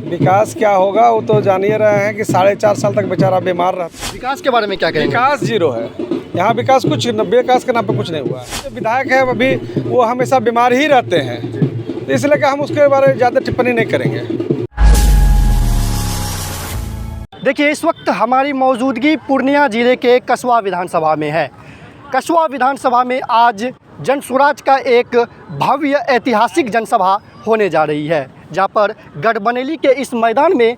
विकास क्या होगा वो तो जान ही रहे हैं कि 4.5 साल तक बेचारा बीमार रहता। विकास के बारे में क्या कहेंगे? विकास जीरो है यहाँ। विकास कुछ विकास के नाम पे कुछ नहीं हुआ है। जो विधायक है अभी वो हमेशा बीमार ही रहते हैं, तो इसलिए कि हम उसके बारे में ज़्यादा टिप्पणी नहीं करेंगे। देखिए, इस वक्त हमारी मौजूदगी पूर्णिया जिले के कसवा विधानसभा में है। कसवा विधानसभा में आज जनसुराज का एक भव्य ऐतिहासिक जनसभा होने जा रही है, जहां पर गढ़बनेली के इस मैदान में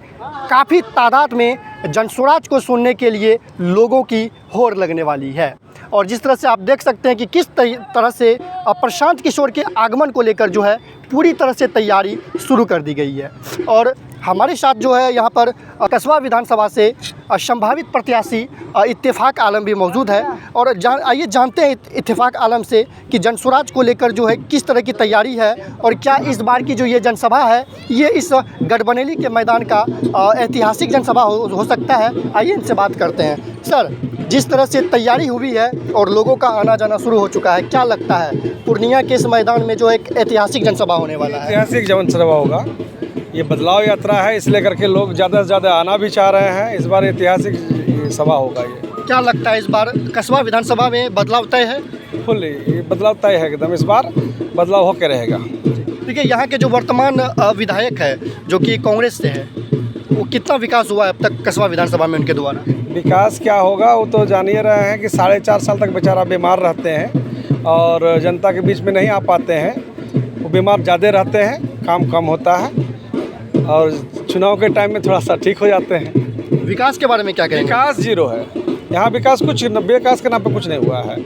काफ़ी तादाद में जनसुराज को सुनने के लिए लोगों की होड़ लगने वाली है। और जिस तरह से आप देख सकते हैं कि किस तरह से प्रशांत किशोर के आगमन को लेकर जो है पूरी तरह से तैयारी शुरू कर दी गई है। और हमारे साथ जो है यहाँ पर कसवा विधानसभा से संभावित प्रत्याशी इत्तेफाक आलम भी मौजूद है। और आइए जानते हैं इत्तेफाक आलम से कि जनसुराज को लेकर जो है किस तरह की तैयारी है और क्या इस बार की जो ये जनसभा है ये इस गढ़बनेली के मैदान का ऐतिहासिक जनसभा हो सकता है। आइए इनसे बात करते हैं। सर, जिस तरह से तैयारी हुई है और लोगों का आना जाना शुरू हो चुका है, क्या लगता है पूर्णिया के इस मैदान में जो एक ऐतिहासिक जनसभा होने वाला है? ऐतिहासिक जनसभा होगा, ये बदलाव यात्रा है, इसलिए करके लोग ज़्यादा से ज़्यादा आना भी चाह रहे हैं। इस बार ऐतिहासिक सभा होगा। ये क्या लगता है इस बार कसवा विधानसभा में बदलाव तय है? फुल ये बदलाव तय है एकदम। इस बार बदलाव होकर रहेगा। देखिए, यहाँ के जो वर्तमान विधायक है जो कि कांग्रेस से है, वो कितना विकास हुआ है अब तक कसवा विधानसभा में उनके द्वारा? विकास क्या होगा वो तो जान ही रहे हैं कि 4.5 साल तक बेचारा बीमार रहते हैं और जनता के बीच में नहीं आ पाते हैं। वो बीमार ज़्यादा रहते हैं, काम कम होता है और चुनाव के टाइम में थोड़ा सा ठीक हो जाते हैं। विकास के बारे में क्या कहेंगे? विकास जीरो है यहाँ। विकास कुछ विकास के नाम पे कुछ नहीं हुआ है।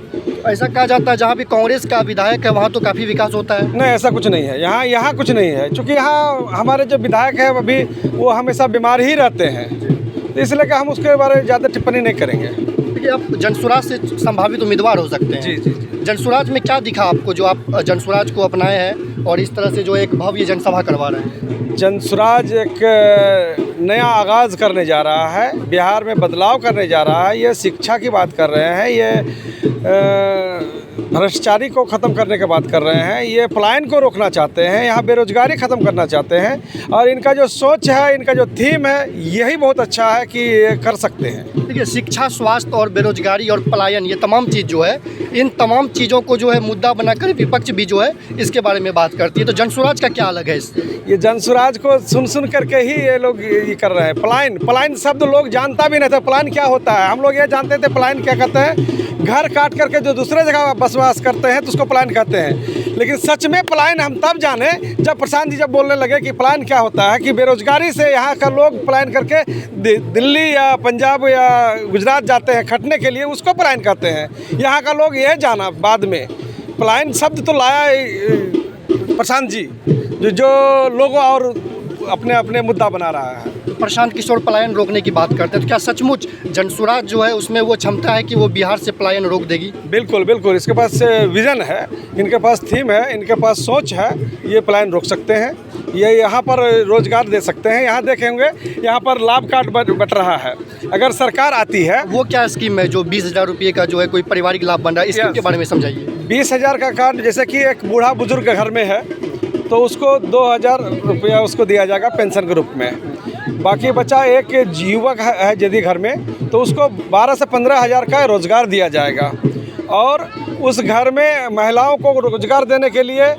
ऐसा कहा जाता है जहाँ भी कांग्रेस का विधायक है वहाँ तो काफ़ी विकास होता है। नहीं, ऐसा कुछ नहीं है यहाँ कुछ नहीं है, क्योंकि यहाँ हमारे जो विधायक है अभी वो हमेशा बीमार ही रहते हैं, तो इसलिए कि हम उसके बारे में ज़्यादा टिप्पणी नहीं करेंगे। देखिए, आप जनसुराज से संभावित उम्मीदवार हो सकते हैं। जी जी जी। जनसुराज में क्या दिखा आपको जो आप जनसुराज को अपनाए हैं और इस तरह से जो एक भव्य जनसभा करवा रहे हैं? जनसुराज एक नया आगाज़ करने जा रहा है, बिहार में बदलाव करने जा रहा है। ये शिक्षा की बात कर रहे हैं, ये भ्रष्टाचारी को ख़त्म करने की बात कर रहे हैं, ये पलायन को रोकना चाहते हैं, यहाँ बेरोजगारी ख़त्म करना चाहते हैं। और इनका जो सोच है, इनका जो थीम है, यही बहुत अच्छा है कि ये कर सकते हैं। देखिए, शिक्षा, स्वास्थ्य और बेरोजगारी और पलायन, ये तमाम चीज़ जो है, इन तमाम चीज़ों को जो है मुद्दा बनाकर विपक्ष भी जो है इसके बारे में बात करती है। तो जनसुराज का क्या अलग है इससे? ये जनसुराज को सुन करके ही ये लोग ये कर रहे हैं। पलायन शब्द लोग जानता भी नहीं था। पलायन क्या होता है? हम लोग ये जानते थे पलायन क्या कहते हैं, घर काट करके जो दूसरे जगह बसवास करते हैं तो उसको पलायन कहते हैं। लेकिन सच में पलायन हम तब जाने जब प्रशांत जी जब बोलने लगे कि पलायन क्या होता है, कि बेरोजगारी से यहाँ का लोग पलायन करके दिल्ली या पंजाब या गुजरात जाते हैं खटने के लिए, उसको पलायन कहते हैं। यहाँ का लोग ये जाना बाद में। पलायन शब्द तो लाया प्रशांत जी जो लोगों और अपने अपने मुद्दा बना रहा है। प्रशांत किशोर पलायन रोकने की बात करते हैं, तो क्या सचमुच जनसुराज जो है उसमें वो क्षमता है कि वो बिहार से पलायन रोक देगी? बिल्कुल बिल्कुल, इसके पास विज़न है, इनके पास थीम है, इनके पास सोच है, ये पलायन रोक सकते हैं। ये यहाँ पर रोजगार दे सकते हैं। यहाँ देखेंगे यहाँ पर लाभ कार्ड बट रहा है। अगर सरकार आती है, वो क्या स्कीम है जो 20,000 रुपये का जो है कोई पारिवारिक लाभ बन रहा है, इसके yes. बारे में समझाइए। 20,000 का कार्ड, जैसे कि एक बूढ़ा बुजुर्ग घर में है तो उसको 2,000 रुपया उसको दिया जाएगा पेंशन के रूप में। बाकी बचा एक युवक है यदि घर में तो उसको 12 से 15,000 का रोज़गार दिया जाएगा। और उस घर में महिलाओं को रोज़गार देने के लिए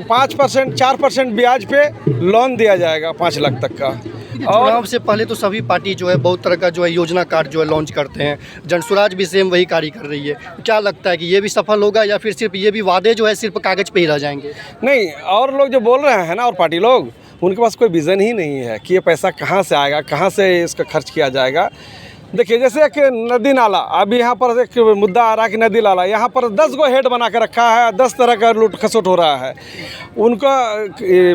5% 4% ब्याज पे लोन दिया जाएगा 5 लाख तक का। और चुनाव से पहले तो सभी पार्टी जो है बहुत तरह का जो है योजना कार्ड जो है लॉन्च करते हैं। जनसुराज भी सेम वही कार्य कर रही है। क्या लगता है कि ये भी सफल होगा या फिर सिर्फ ये भी वादे जो है सिर्फ कागज़ पे ही रह जाएंगे? नहीं, और लोग जो बोल रहे हैं ना, और पार्टी लोग, उनके पास कोई विज़न ही नहीं है कि ये पैसा कहाँ से आएगा, कहाँ से इसका खर्च किया जाएगा। देखिए, जैसे एक नदी नाला, अभी यहाँ पर एक मुद्दा आ रहा है कि नदी नाला, यहाँ पर 10 गो हेड बना के रखा है, 10 तरह का लूट खसोट हो रहा है। उनका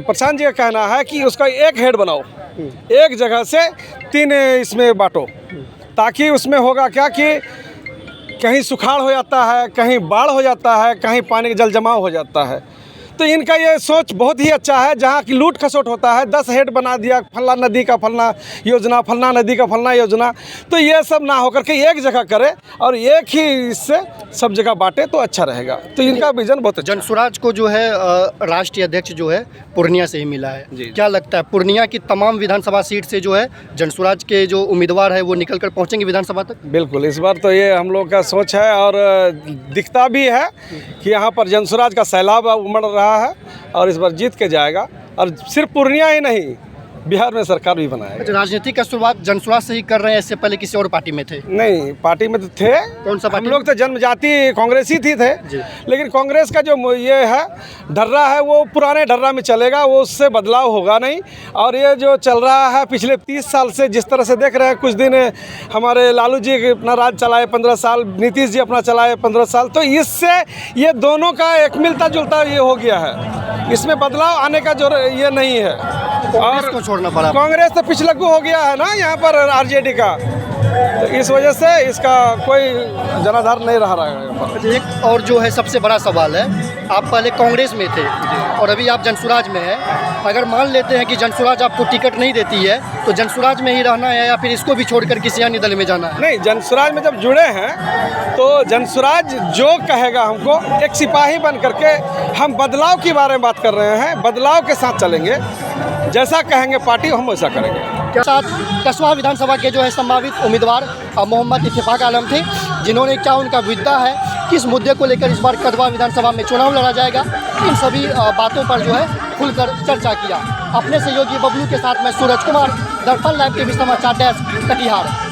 प्रशांत जी का कहना है कि उसका एक हेड बनाओ, एक जगह से 3 इसमें बांटो, ताकि उसमें होगा क्या कि कहीं सुखाड़ हो जाता है, कहीं बाढ़ हो जाता है, कहीं पानी का जल जमाव हो जाता है। तो इनका ये सोच बहुत ही अच्छा है। जहाँ की लूट खसोट होता है, 10 हेड बना दिया, फल्ला नदी का फलना योजना, फलना नदी का फलना योजना, तो ये सब ना होकर के एक जगह करे और एक ही इससे सब जगह बांटे तो अच्छा रहेगा। तो इनका विजन बहुत अच्छा। जनसुराज को जो है राष्ट्रीय अध्यक्ष जो है पूर्णिया से ही मिला है। जी। क्या लगता है पूर्णिया की तमाम विधानसभा सीट से जो है जनसुराज के जो उम्मीदवार है वो निकल कर पहुँचेंगे विधानसभा तक? बिल्कुल, इस बार तो ये हम लोग का सोच है और दिखता भी है कि यहाँ पर जनसुराज का सैलाब उमड़ रहा है और इस बार जीत के जाएगा। और सिर्फ पूर्णिया ही नहीं, बिहार में सरकार भी बनाएगा। राजनीति का शुरुआत जनसुराज से ही कर रहे हैं, इससे पहले किसी और पार्टी में थे? नहीं, पार्टी में तो थे। कौन सा हम पार्टी? लोग तो जन्मजाति कांग्रेसी थी थे, जी। लेकिन कांग्रेस का जो ये है ढर्रा है वो पुराने ढर्रा में चलेगा, वो उससे बदलाव होगा नहीं। और ये जो चल रहा है पिछले 30 साल से, जिस तरह से देख रहे हैं, कुछ दिन हमारे लालू जी अपना राज चलाए 15 साल, नीतीश जी अपना चलाए 15 साल, तो इससे ये दोनों का एक मिलता जुलता ये हो गया है। इसमें बदलाव आने का जो ये नहीं है। कांग्रेस को छोड़ना पड़ा? कांग्रेस तो पिछलग्गू हो गया है ना यहाँ पर आरजेडी का, तो इस वजह से इसका कोई जनाधार नहीं रहा है। एक और जो है सबसे बड़ा सवाल है, आप पहले कांग्रेस में थे और अभी आप जनसुराज में हैं। अगर मान लेते हैं कि जनसुराज आपको टिकट नहीं देती है तो जनसुराज में ही रहना है या फिर इसको भी छोड़कर किसी अन्य दल में जाना है? नहीं, जनसुराज में जब जुड़े हैं तो जनसुराज जो कहेगा हमको, एक सिपाही बन करके हम बदलाव के बारे में बात कर रहे हैं, बदलाव के साथ चलेंगे। जैसा कहेंगे पार्टी हम वैसा करेंगे। के साथ कसवा विधानसभा के जो है संभावित उम्मीदवार मोहम्मद इत्तेफाक आलम थे, जिन्होंने क्या उनका विदा है, किस मुद्दे को लेकर इस बार कसवा विधानसभा में चुनाव लड़ा जाएगा, इन सभी बातों पर जो है खुलकर चर्चा किया। अपने सहयोगी बबलू के साथ मैं सूरज कुमार, दर्पण लाइव टीवी समाचार डेस्क, कटिहार।